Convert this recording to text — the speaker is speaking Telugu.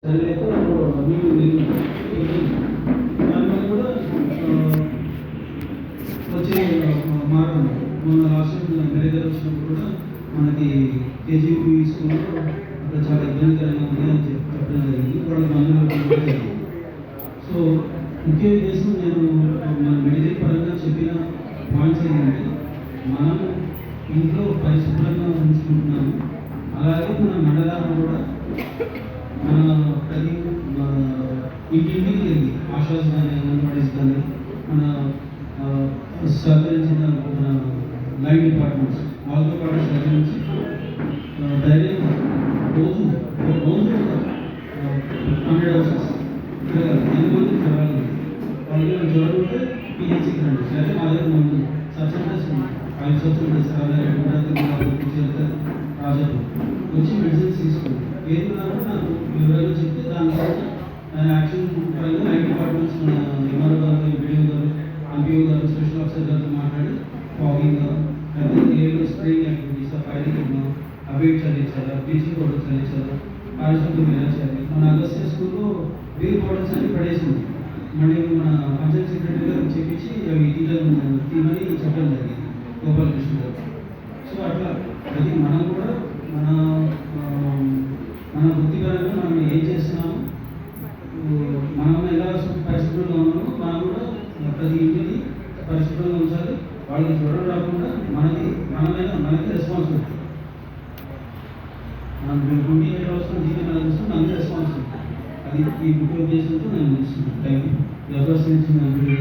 దానివల్ల కూడా వచ్చే మార్గం మన రాష్ట్రం మెరుగైన వచ్చినప్పుడు కూడా మనకి కేజీపీ స్కూల్లో అక్కడ చాలా ఇబ్బందికరంగా ఉంది అని చెప్పడం జరిగింది. వాళ్ళకి మందులు. సో ముఖ్య ఉద్దేశం నేను మన మెడికల్ పరంగా చెప్పిన పాయింట్స్ ఏంటంటే మనం ఇంట్లో పరిశుభ్రంగా ఉంచుకుంటున్నాము. అలాగే మన మండలాన్ని కూడా మన ప్రతి ఇంటింటికి వెళ్ళి ఆశాస్ కానీ అంగన్వాడీస్ కానీ మన సహకరించిన మన లైన్ డిపార్ట్మెంట్స్ వాళ్ళతో పాటు సహకరించి ధైర్యం రోజు 100 హౌసెస్ 8 మంది జ్వరాలు వాళ్ళకి జ్వరం ఉంటే పిహెచ్సికి రండి. అయితే మా దగ్గర ముందు సబ్సిడీస్ 5 సబ్సిడీస్ రాజాపు వచ్చి మెడిసిన్స్ తీసుకోండి. ఏది నాకు ఎవరైనా చెప్తే దాని యాక్షన్ పరంగా లైన్ డిపార్ట్మెంట్స్ మన ఎంఆర్ఓ గారు, బిడిఓ గారు, ఎంపీఓ గారు, స్పెషల్ ఆఫీసర్ గారితో మాట్లాడి ఫాగింగ్ అయితే ఏదో స్ప్రేయింగ్ యాక్టివిటీస్ ఫైరింగ్ అవేట్ చదివించాలా, బ్లీచింగ్ పౌడర్ చదివించాలా, పారిశుద్ధ్యం ఎలా చేయాలి. మన అగస్త్య స్కూల్లో వేరు పౌడర్స్ అన్ని పడేసింది. మళ్ళీ మన పంచాయత్ సెక్రటరీ గారు చెప్పించి అవి తీమని చెప్పడం జరిగింది గోపాలకృష్ణ గారు. సో అట్లా అది మనం కూడా మన వృత్తిపరంగా మనం ఏం చేస్తున్నాము, మనం ఎలా పరిశుభ్రంగా ఉన్నామో మనం కూడా ప్రతి ఇంటిని పరిశుభ్రంగా ఉంచాలి. వాళ్ళకి జ్వరం రాకుండా మనకి రెస్పాన్సిబిలిటీ. మనం 28 అవసరం జీవితం మనకి రెస్పాన్సిబిలిటీ. అది ఈ ముఖ్య ఉద్దేశంతో నేను చూస్తున్నాను. Thank you.